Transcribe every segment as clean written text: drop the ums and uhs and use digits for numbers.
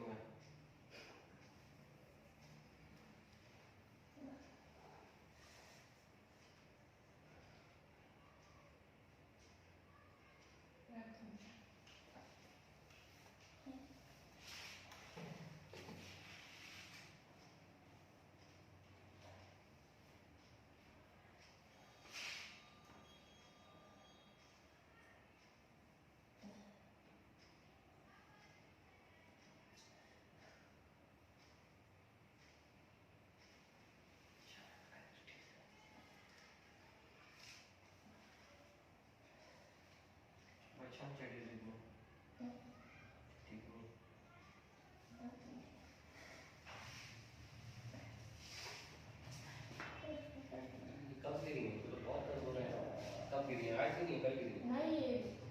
करूँगा। अच्छा चढ़ी लेकिन ठीक नहीं। कब गिरी है? तो बहुत दर्द हो रहा है। कब गिरी है? आज गिरी है, कल गिरी है? Nee,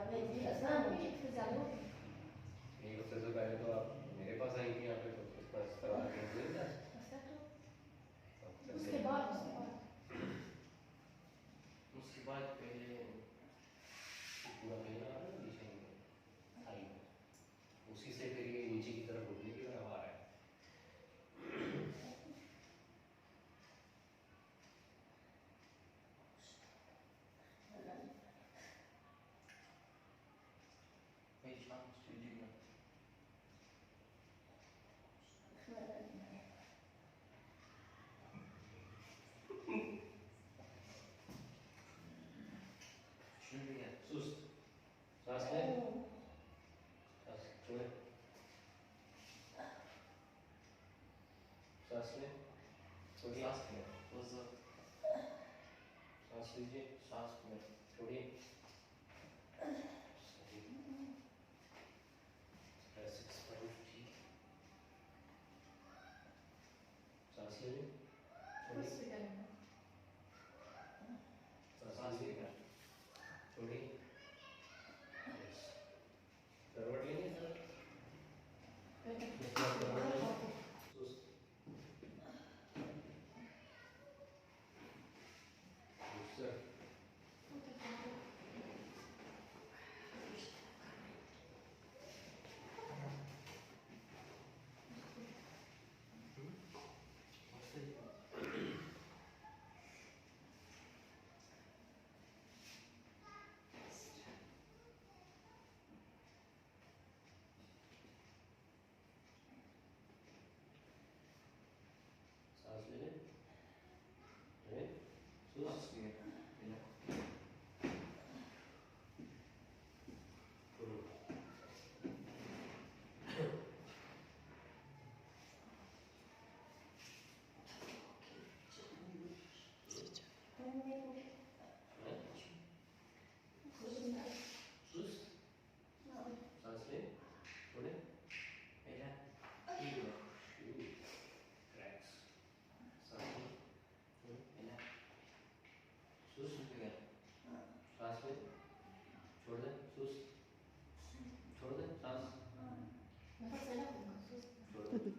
अबे जी असला मुझे फिर जानो एक हफ्ते से पहले तो आप मेरे पास आई थी यहाँ पे, तो उसका करवा के हुए ना। उसके बाद पहले पूरा महीना आ रहा है नीचे आई है, उसी से फिर ये नीचे की तरफ उठने की तरफ आ रहा है। भाई शाम कीजिएगा। सुस्त सांस ले, सांस छोड़े, सांस ले, छोड़िए, सांस लीजिए, सांस में छोड़िए, सांस ले, छोड़िए, सांस लीजिए, छोड़िए, करवट लेंगे सर, सुस्त, सर सांस ले, सुस्त, सांस ले, छोड़े, क्रैक्स, सांस ले, सुस्त, सांस ले, छोड़ दे, सुस्त, छोड़ दे, सांस, छोड़ दे,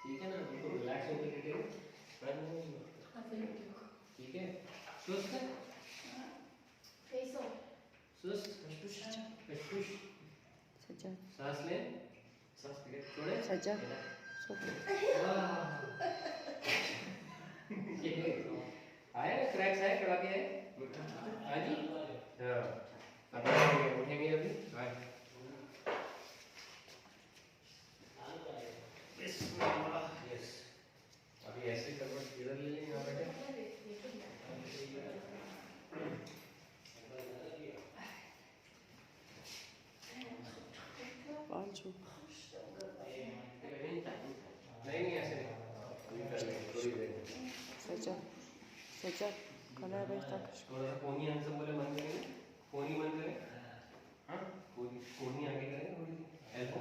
ठीक है ना, बिल्कुल रिलैक्स होकर लेटे रहो, ठीक है, सुस्त है, सुस्त, कशपुश, सांस ले, सांस ले, छोड़े, आया क्रैक्स है, कड़ा के है, हाँ जी, हाँ, अब उठेंगे अभी, यस, अभी ऐसे करवट इधर ले लेंगे, यहाँ बैठे, नहीं ऐसे नहीं, अभी कर लेंगे थोड़ी देर में, थोड़ा सा कोहनी आगे से बोले बंद करेंगे, कोहनी बंद करें, हाँ, कोहनी आगे करें, थोड़ी सी, एल्बो,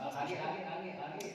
आगे आगे आगे आगे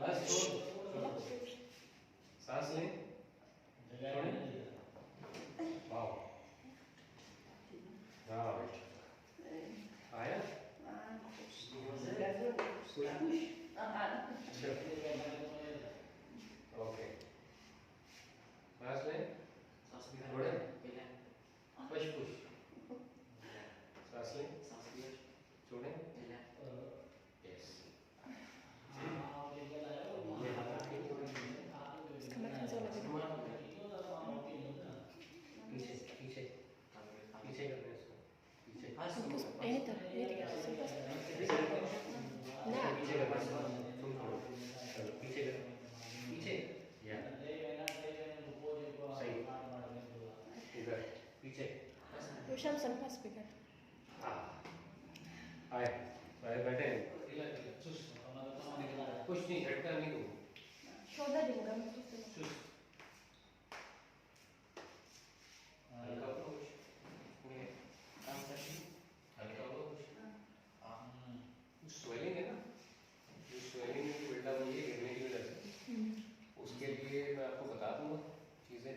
बस सांस लें, छोड़ें, वाओ, हाँ, आया पुश Apa? ओके सांस लें छोड़ें पुश पुश सांस लें छोड़ें यस ये हाथ रखें पीछे पीछे पीछे करना है इसको पीछे Ini tuh, ini sempat. Nah, पीछे करना है इसको तुम छोड़ो चलो पीछे करो पीछे या सही इधर पीछे Usham sempat speaker. आए आए बैठे कुछ नहीं झटका नहीं दो Shoulder juga. हल्का पुश हल्का पुश स्वेलिंग है ना जो स्वेलिंग की बिल्डअप हुई है गिरने की वजह से उसके लिए मैं आपको बता दूंगा चीजें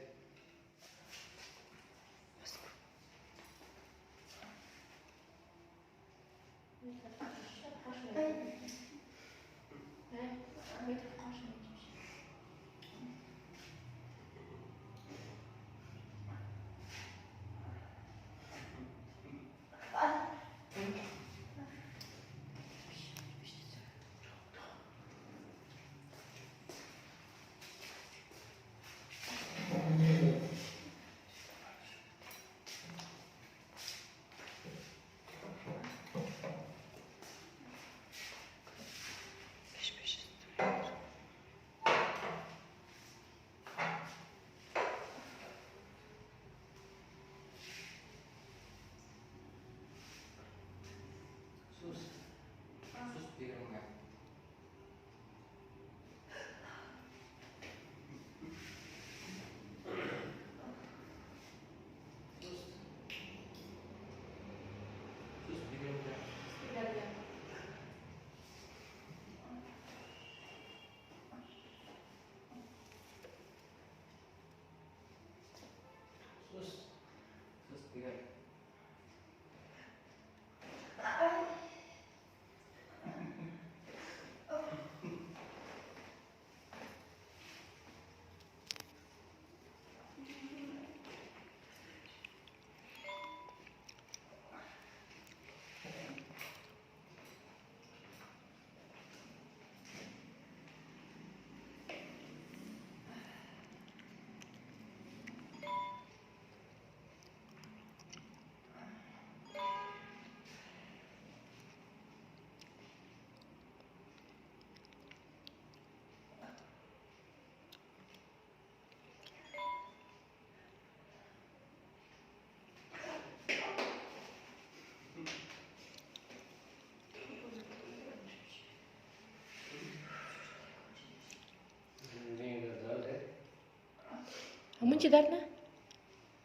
Hamun ci dart na?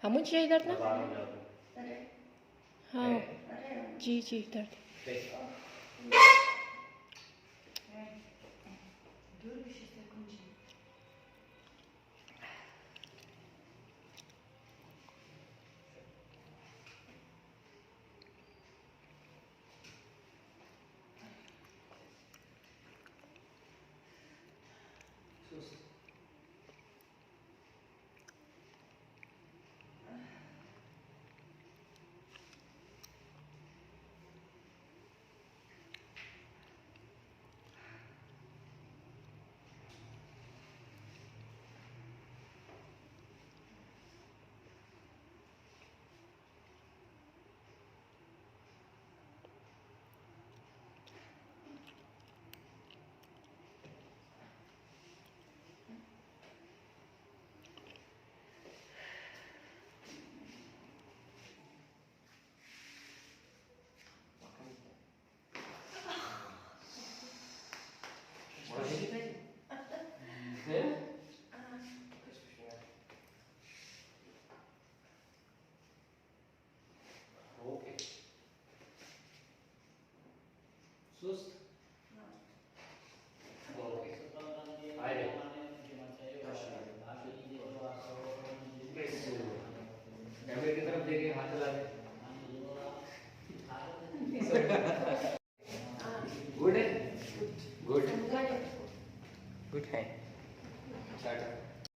Hamun ci dart na? बाहर हो जाओ हाँ, जी जी दर्द. ठीक